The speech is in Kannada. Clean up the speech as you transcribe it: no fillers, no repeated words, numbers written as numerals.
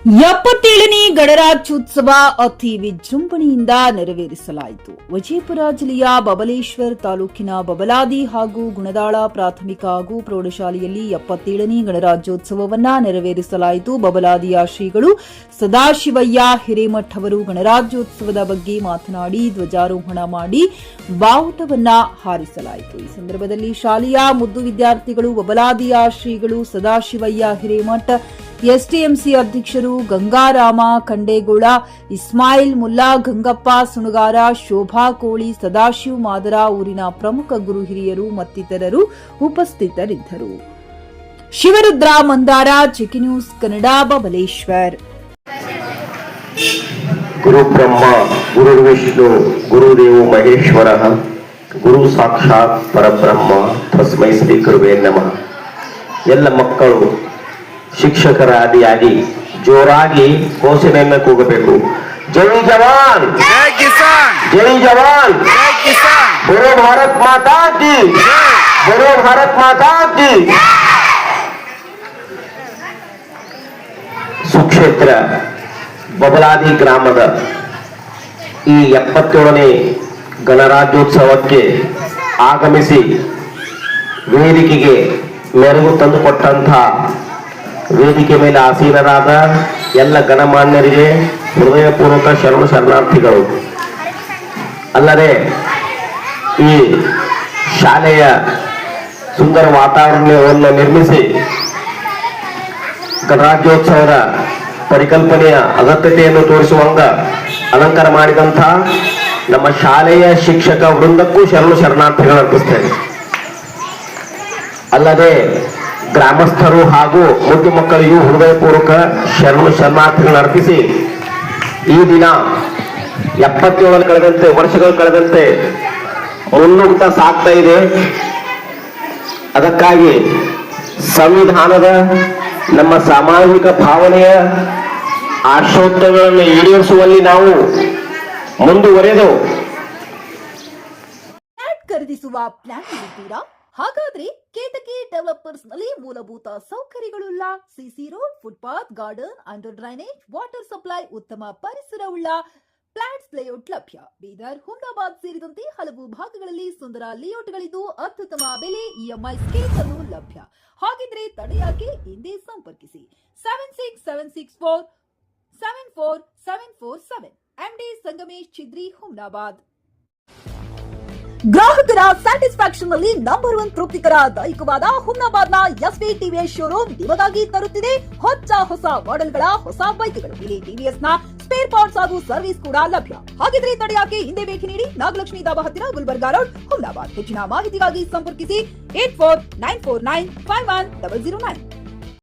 77ನೇ ಗಣರಾಜ್ಯೋತ್ಸವ ಅತಿ ವಿಜೃಂಭಣೆಯಿಂದ ನೆರವೇರಿಸಲಾಯಿತು. ವಿಜಯಪುರ ಜಿಲ್ಲೆಯ ಬಬಲೇಶ್ವರ ತಾಲೂಕಿನ ಬಬಲಾದಿ ಹಾಗೂ ಗುಣದಾಳ ಪ್ರಾಥಮಿಕ ಹಾಗೂ ಪ್ರೌಢಶಾಲೆಯಲ್ಲಿ 77ನೇ ಗಣರಾಜ್ಯೋತ್ಸವವನ್ನು ನೆರವೇರಿಸಲಾಯಿತು. ಬಬಲಾದಿಯ ಶ್ರೀಗಳು ಸದಾಶಿವಯ್ಯ ಹಿರೇಮಠ್ ಅವರು ಗಣರಾಜ್ಯೋತ್ಸವದ ಬಗ್ಗೆ ಮಾತನಾಡಿ ಧ್ವಜಾರೋಹಣ ಮಾಡಿ ಬಾವುಟವನ್ನ ಹಾರಿಸಲಾಯಿತು. ಈ ಸಂದರ್ಭದಲ್ಲಿ ಶಾಲೆಯ ಮುದ್ದು ವಿದ್ಯಾರ್ಥಿಗಳು ಬಬಲಾದಿಯ ಶ್ರೀಗಳು ಸದಾಶಿವಯ್ಯ ಹಿರೇಮಠ್, ಎಸ್ಟಿಎಂಸಿ ಅಧ್ಯಕ್ಷರು ಗಂಗಾರಾಮ ಖಂಡೇಗೌಡ, ಇಸ್ಮಾಯಿಲ್ ಮುಲ್ಲಾ, ಗಂಗಪ್ಪ ಸುಣಗಾರ, ಶೋಭಾ ಕೋಳಿ, ಸದಾಶಿವ ಮಾದರ ಊರಿನ ಪ್ರಮುಖ ಗುರು ಹಿರಿಯರು ಮತ್ತಿತರರು ಉಪಸ್ಥಿತರಿದ್ದರು. ಶಿವರುದ್ರ ಮಂದಾರ, ಚಿಕ್ಕಿ ನ್ಯೂಸ್ ಕನ್ನಡ, ಬಬಲೇಶ್ವರ್. ಗುರು ಬ್ರಹ್ಮ ಗುರು ವಿಷ್ಣು ಗುರುದೇವ ಮಹೇಶ್ವರ ಗುರು ಸಾಕ್ಷಾತ್ ಪರಬ್ರಹ್ಮ ತಸ್ಮೈ ಶ್ರೀ ಗುರುವೇ ನಮಃ. ಎಲ್ಲ ಮಕ್ಕಳು ಶಿಕ್ಷಕರ ಆದಿಯಾಗಿ ಜೋರಾಗಿ ಘೋಷಣೆಯನ್ನು ಕೂಗಬೇಕು. ಜೈ ಜವಾನ್, जय किसान, ಜೈ ಜವಾನ್, जय किसान, बोलो भारत माता की, बोलो भारत माता की. ಸುಕ್ಷೇತ್ರ ಬಬಲಾದಿ ಗ್ರಾಮದ ಈ 77ನೇ ಗಣರಾಜ್ಯೋತ್ಸವಕ್ಕೆ ಆಗಮಿಸಿ ವೇದಿಕೆಗೆ ಮೆರುಗು ತಂದುಕೊಟ್ಟಂತಹ ವೇದಿಕೆ ಮೇಲೆ ಆಸೀನರಾದ ಎಲ್ಲ ಗಣಮಾನ್ಯರಿಗೆ ಹೃದಯಪೂರ್ವಕ ಶರಣು ಶರಣಾರ್ಥಿಗಳು. ಅಲ್ಲದೆ ಈ ಶಾಲೆಯ ಸುಂದರ ವಾತಾವರಣವನ್ನು ನಿರ್ಮಿಸಿ ಗಣರಾಜ್ಯೋತ್ಸವದ ಪರಿಕಲ್ಪನೆಯ ಅಗತ್ಯತೆಯನ್ನು ತೋರಿಸುವಂಗ ಅಲಂಕಾರ ಮಾಡಿದಂಥ ನಮ್ಮ ಶಾಲೆಯ ಶಿಕ್ಷಕ ವೃಂದಕ್ಕೂ ಶರಣು ಶರಣಾರ್ಥಿಗಳು ಅರ್ಪಿಸ್ತೇನೆ. ಅಲ್ಲದೆ ಗ್ರಾಮಸ್ಥರು ಹಾಗೂ ಮುದ್ದು ಮಕ್ಕಳಿಗೂ ಹೃದಯಪೂರ್ವಕ ಶರಣು ಶರಣಾರ್ಥಿಗಳನ್ನು ಅರ್ಪಿಸಿ ಈ ದಿನ 77 ಕಳೆದಂತೆ ವರ್ಷಗಳು ಕಳೆದಂತೆ ಮುನ್ನುಗ್ತಾ ಸಾಗ್ತಾ ಇದೆ. ಅದಕ್ಕಾಗಿ ಸಂವಿಧಾನದ ನಮ್ಮ ಸಾಮಾಜಿಕ ಭಾವನೆಯ ಆಶೋತ್ತರಗಳನ್ನು ಈಡೇರಿಸುವಲ್ಲಿ ನಾವು ಮುಂದುವರೆದು ಖರೀದಿಸುವ ಪ್ಲಾನ್ ಇದ್ದೀರಾ? ಹಾಗಾದ್ರೆ ಕೇತಕಿ ಡೆವಲಪರ್ಸ್ ನಲ್ಲಿ ಮೂಲಭೂತ ಸೌಕರ್ಯಗಳುಳ್ಳ CC road, footpath, garden, under drainage, water supply, ಉತ್ತಮ ಪರಿಸರವುಳ್ಳ ಫ್ಲಾಟ್ಸ್ ಲೇಔಟ್ ಲಭ್ಯ. ಬೀದರ್, ಹುಮ್ನಾಬಾದ್ ಸೇರಿದಂತೆ ಹಲವು ಭಾಗಗಳಲ್ಲಿ ಸುಂದರ ಲೇಔಟ್ಗಳಿದ್ದು ಅತ್ಯುತ್ತಮ ಬೆಲೆ, ಇಎಂಐ ಸ್ಕೀಮ್ಸ್ ಅನ್ನು ಲಭ್ಯ. ಹಾಗಿದ್ರೆ ತಡೆಯಾಕೆ ಹಿಂದೆ ಸಂಪರ್ಕಿಸಿ 7676474747 ಎಂಡಿ ಸಂಗಮೇಶ್ ಚಿದ್ರಿ, ಹುಮ್ನಾಬಾದ್. ಗ್ರಾಹಕರ ಸ್ಯಾಟಿಸ್ಫ್ಯಾಕ್ಷನ್ ನಲ್ಲಿ ನಂಬರ್ 1 ತೃಪ್ತಿಕರ ದೈಹಿಕವಾದ ಹುಮ್ನಾಬಾದ್ನ ಎಸ್ವಿ ಟಿವಿಎಸ್ ಶೋರೂಮ್ ನಿಮಗಾಗಿ ತರುತ್ತಿದೆ ಹೊಸ ಮಾಡೆಲ್ಗಳ ಹೊಸ ಬೈಕ್ಗಳು. ಇಲ್ಲಿ ಟಿವಿಎಸ್ ನ ಸ್ಪೇರ್ ಪಾರ್ಟ್ಸ್ ಹಾಗೂ ಸರ್ವಿಸ್ ಕೂಡ ಲಭ್ಯ. ಹಾಗಿದ್ರೆ ತಡೆಯಾಕೆ ಹಿಂದೆ ಭೇಟಿ ನೀಡಿ ನಾಗಲಕ್ಷ್ಮಿ ದಾಬಾ ಹತ್ತಿರ, ಗುಲ್ಬರ್ಗಾ ರೋಡ್, ಹುಮ್ನಾಬಾದ್. ಹೆಚ್ಚಿನ ಮಾಹಿತಿಗಾಗಿ ಸಂಪರ್ಕಿಸಿ 8494951009.